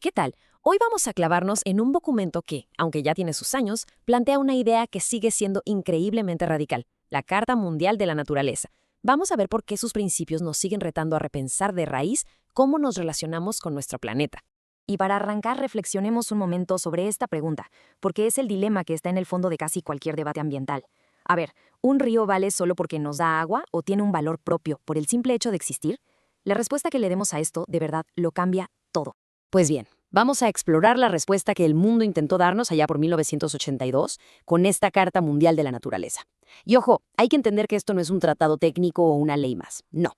¿Qué tal? Hoy vamos a clavarnos en un documento que, aunque ya tiene sus años, plantea una idea que sigue siendo increíblemente radical, la Carta Mundial de la Naturaleza. Vamos a ver por qué sus principios nos siguen retando a repensar de raíz cómo nos relacionamos con nuestro planeta. Y para arrancar, reflexionemos un momento sobre esta pregunta, porque es el dilema que está en el fondo de casi cualquier debate ambiental. A ver, ¿un río vale solo porque nos da agua o tiene un valor propio por el simple hecho de existir? La respuesta que le demos a esto, de verdad, lo cambia todo. Pues bien, vamos a explorar la respuesta que el mundo intentó darnos allá por 1982 con esta Carta Mundial de la Naturaleza. Y ojo, hay que entender que esto no es un tratado técnico o una ley más. No.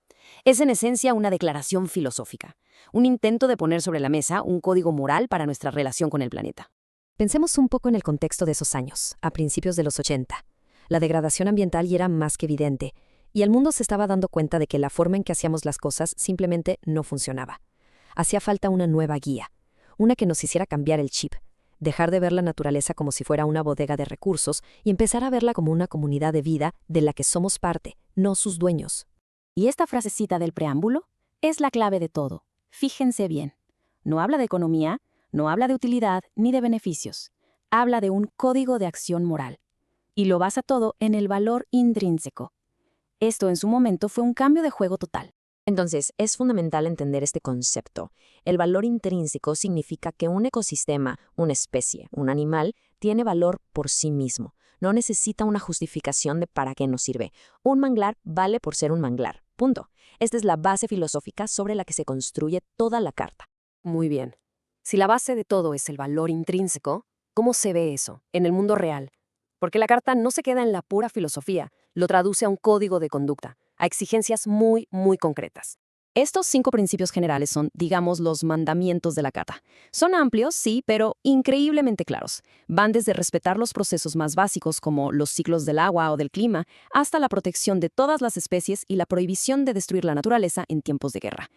Es en esencia una declaración filosófica, un intento de poner sobre la mesa un código moral para nuestra relación con el planeta. Pensemos un poco en el contexto de esos años, a principios de los 80. La degradación ambiental ya era más que evidente, y el mundo se estaba dando cuenta de que la forma en que hacíamos las cosas simplemente no funcionaba. Hacía falta una nueva guía, una que nos hiciera cambiar el chip, dejar de ver la naturaleza como si fuera una bodega de recursos y empezar a verla como una comunidad de vida de la que somos parte, no sus dueños. Y esta frasecita del preámbulo es la clave de todo. Fíjense bien. No habla de economía, no habla de utilidad ni de beneficios. Habla de un código de acción moral. Y lo basa todo en el valor intrínseco. Esto en su momento fue un cambio de juego total. Entonces, es fundamental entender este concepto. El valor intrínseco significa que un ecosistema, una especie, un animal, tiene valor por sí mismo. No necesita una justificación de para qué nos sirve. Un manglar vale por ser un manglar. Punto. Esta es la base filosófica sobre la que se construye toda la carta. Muy bien. Si la base de todo es el valor intrínseco, ¿cómo se ve eso en el mundo real? Porque la carta no se queda en la pura filosofía, lo traduce a un código de conducta, a exigencias muy, muy concretas. Estos 5 principios generales son, digamos, los mandamientos de la carta. Son amplios, sí, pero increíblemente claros. Van desde respetar los procesos más básicos, como los ciclos del agua o del clima, hasta la protección de todas las especies y la prohibición de destruir la naturaleza en tiempos de guerra.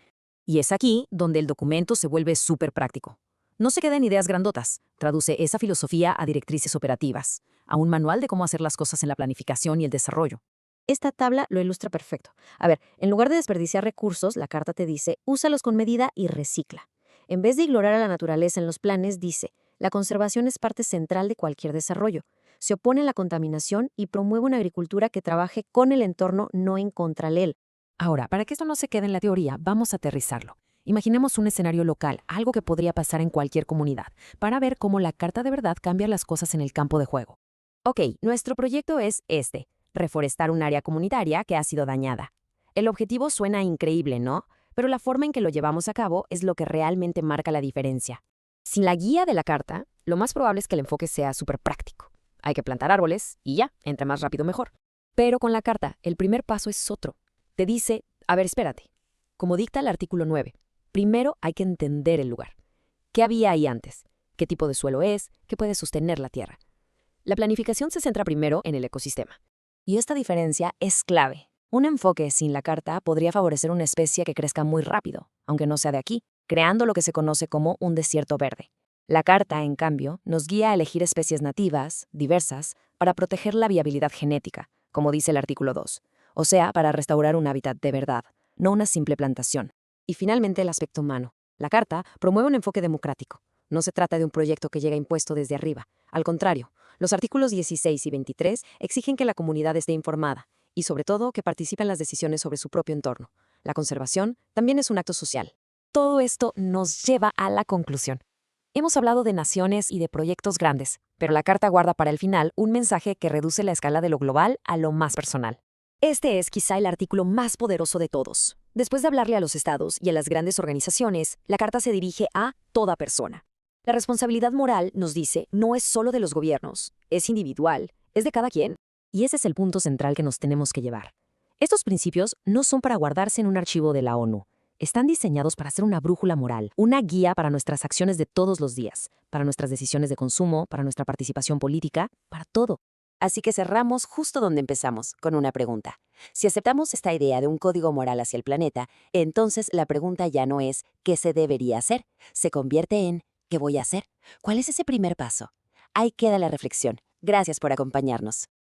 Y es aquí donde el documento se vuelve súper práctico. No se queda en ideas grandotas, traduce esa filosofía a directrices operativas, a un manual de cómo hacer las cosas en la planificación y el desarrollo. Esta tabla lo ilustra perfecto. A ver, en lugar de desperdiciar recursos, la carta te dice, úsalos con medida y recicla. En vez de ignorar a la naturaleza en los planes, dice, la conservación es parte central de cualquier desarrollo. Se opone a la contaminación y promueve una agricultura que trabaje con el entorno, no en contra de él. Ahora, para que esto no se quede en la teoría, vamos a aterrizarlo. Imaginemos un escenario local, algo que podría pasar en cualquier comunidad, para ver cómo la carta de verdad cambia las cosas en el campo de juego. Ok, nuestro proyecto es reforestar un área comunitaria que ha sido dañada. El objetivo suena increíble, ¿no? Pero la forma en que lo llevamos a cabo es lo que realmente marca la diferencia. Sin la guía de la carta, lo más probable es que el enfoque sea súper práctico. Hay que plantar árboles y ya, entre más rápido mejor. Pero con la carta, el primer paso es otro. Te dice, a ver, espérate. Como dicta el artículo 9, primero hay que entender el lugar. ¿Qué había ahí antes? ¿Qué tipo de suelo es? ¿Qué puede sostener la tierra? La planificación se centra primero en el ecosistema. Y esta diferencia es clave. Un enfoque sin la carta podría favorecer una especie que crezca muy rápido, aunque no sea de aquí, creando lo que se conoce como un desierto verde. La carta, en cambio, nos guía a elegir especies nativas, diversas, para proteger la viabilidad genética, como dice el artículo 2, o sea, para restaurar un hábitat de verdad, no una simple plantación. Y finalmente el aspecto humano. La carta promueve un enfoque democrático. No se trata de un proyecto que llega impuesto desde arriba. Al contrario, los artículos 16 y 23 exigen que la comunidad esté informada y, sobre todo, que participe en las decisiones sobre su propio entorno. La conservación también es un acto social. Todo esto nos lleva a la conclusión. Hemos hablado de naciones y de proyectos grandes, pero la carta guarda para el final un mensaje que reduce la escala de lo global a lo más personal. Este es quizá el artículo más poderoso de todos. Después de hablarle a los estados y a las grandes organizaciones, la carta se dirige a toda persona. La responsabilidad moral, nos dice, no es solo de los gobiernos, es individual, es de cada quien. Y ese es el punto central que nos tenemos que llevar. Estos principios no son para guardarse en un archivo de la ONU. Están diseñados para ser una brújula moral, una guía para nuestras acciones de todos los días, para nuestras decisiones de consumo, para nuestra participación política, para todo. Así que cerramos justo donde empezamos, con una pregunta. Si aceptamos esta idea de un código moral hacia el planeta, entonces la pregunta ya no es ¿qué se debería hacer? Se convierte en ¿qué voy a hacer? ¿Cuál es ese primer paso? Ahí queda la reflexión. Gracias por acompañarnos.